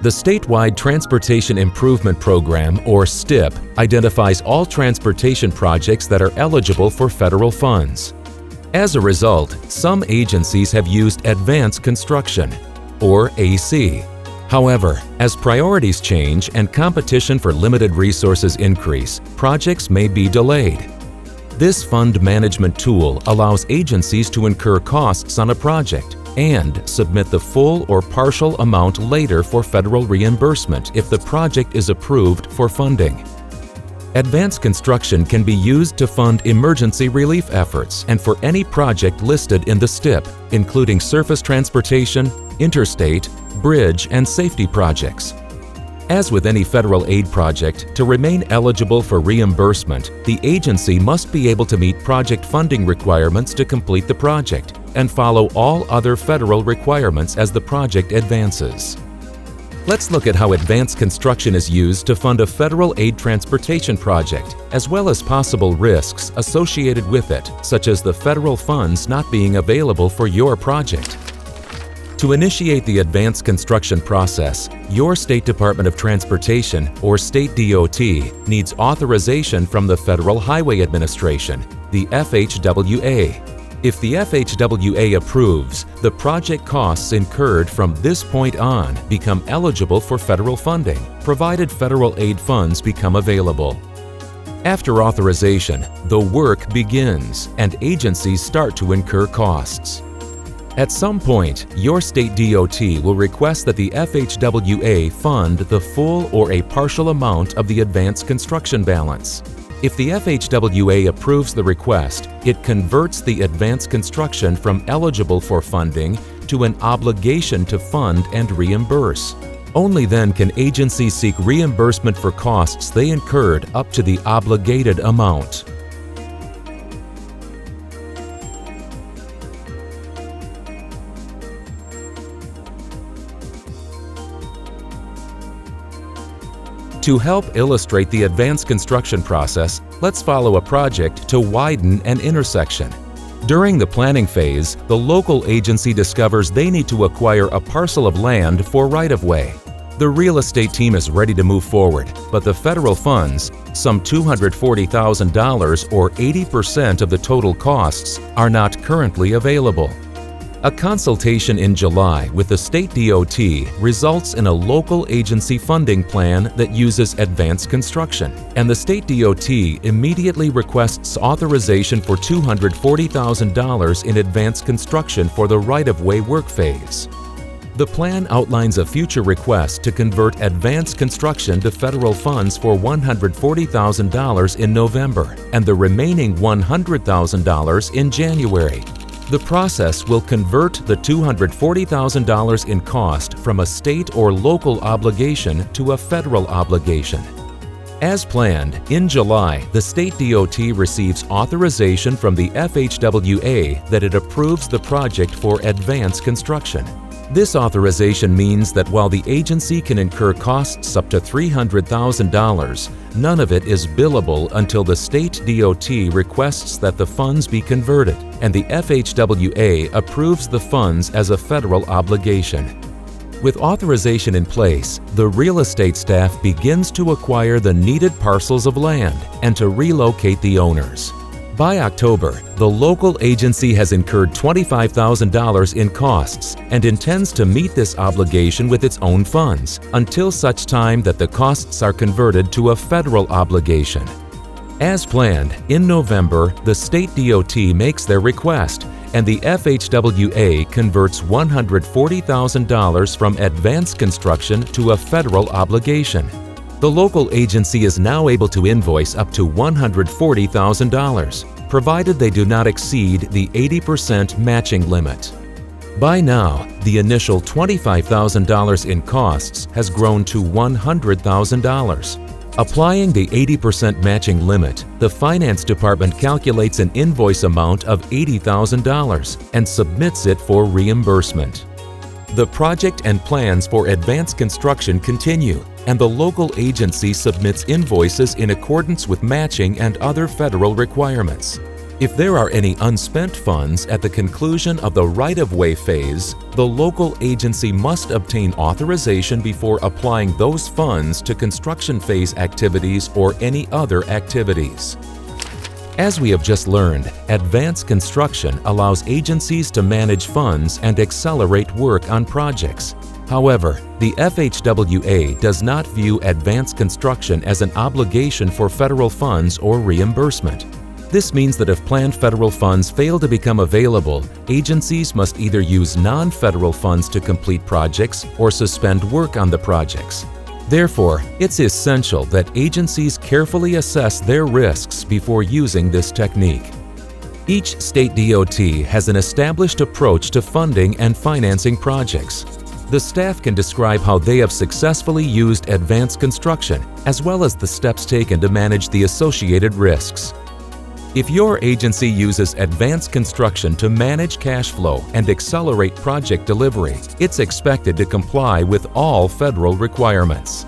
The Statewide Transportation Improvement Program, or STIP, identifies all transportation projects that are eligible for federal funds. As a result, some agencies have used advanced construction, or AC. However, as priorities change and competition for limited resources increase, projects may be delayed. This fund management tool allows agencies to incur costs on a project and submit the full or partial amount later for federal reimbursement if the project is approved for funding. Advanced construction can be used to fund emergency relief efforts and for any project listed in the STIP, including surface transportation, interstate, bridge, and safety projects. As with any federal aid project, to remain eligible for reimbursement, the agency must be able to meet project funding requirements to complete the project and follow all other federal requirements as the project advances. Let's look at how advanced construction is used to fund a federal aid transportation project, as well as possible risks associated with it, such as the federal funds not being available for your project. To initiate the advanced construction process, your State Department of Transportation, or State DOT, needs authorization from the Federal Highway Administration, the FHWA. If the FHWA approves, the project costs incurred from this point on become eligible for federal funding, provided federal aid funds become available. After authorization, the work begins and agencies start to incur costs. At some point, your state DOT will request that the FHWA fund the full or a partial amount of the advanced construction balance. If the FHWA approves the request, it converts the advanced construction from eligible for funding to an obligation to fund and reimburse. Only then can agencies seek reimbursement for costs they incurred up to the obligated amount. To help illustrate the advanced construction process, let's follow a project to widen an intersection. During the planning phase, the local agency discovers they need to acquire a parcel of land for right-of-way. The real estate team is ready to move forward, but the federal funds, some $240,000 or 80% of the total costs, are not currently available. A consultation in July with the state DOT results in a local agency funding plan that uses advanced construction, and the state DOT immediately requests authorization for $240,000 in advanced construction for the right-of-way work phase. The plan outlines a future request to convert advanced construction to federal funds for $140,000 in November and the remaining $100,000 in January. The process will convert the $240,000 in cost from a state or local obligation to a federal obligation. As planned, in July, the state DOT receives authorization from the FHWA that it approves the project for advanced construction. This authorization means that while the agency can incur costs up to $300,000, none of it is billable until the state DOT requests that the funds be converted, and the FHWA approves the funds as a federal obligation. With authorization in place, the real estate staff begins to acquire the needed parcels of land and to relocate the owners. By October, the local agency has incurred $25,000 in costs and intends to meet this obligation with its own funds until such time that the costs are converted to a federal obligation. As planned, in November, the state DOT makes their request, and the FHWA converts $140,000 from advanced construction to a federal obligation. The local agency is now able to invoice up to $140,000, provided they do not exceed the 80% matching limit. By now, the initial $25,000 in costs has grown to $100,000. Applying the 80% matching limit, the Finance Department calculates an invoice amount of $80,000 and submits it for reimbursement. The project and plans for advanced construction continue, and the local agency submits invoices in accordance with matching and other federal requirements. If there are any unspent funds at the conclusion of the right-of-way phase, the local agency must obtain authorization before applying those funds to construction phase activities or any other activities. As we have just learned, advanced construction allows agencies to manage funds and accelerate work on projects. However, the FHWA does not view advanced construction as an obligation for federal funds or reimbursement. This means that if planned federal funds fail to become available, agencies must either use non-federal funds to complete projects or suspend work on the projects. Therefore, it's essential that agencies carefully assess their risks before using this technique. Each state DOT has an established approach to funding and financing projects. The staff can describe how they have successfully used advanced construction, as well as the steps taken to manage the associated risks. If your agency uses advanced construction to manage cash flow and accelerate project delivery, it's expected to comply with all federal requirements.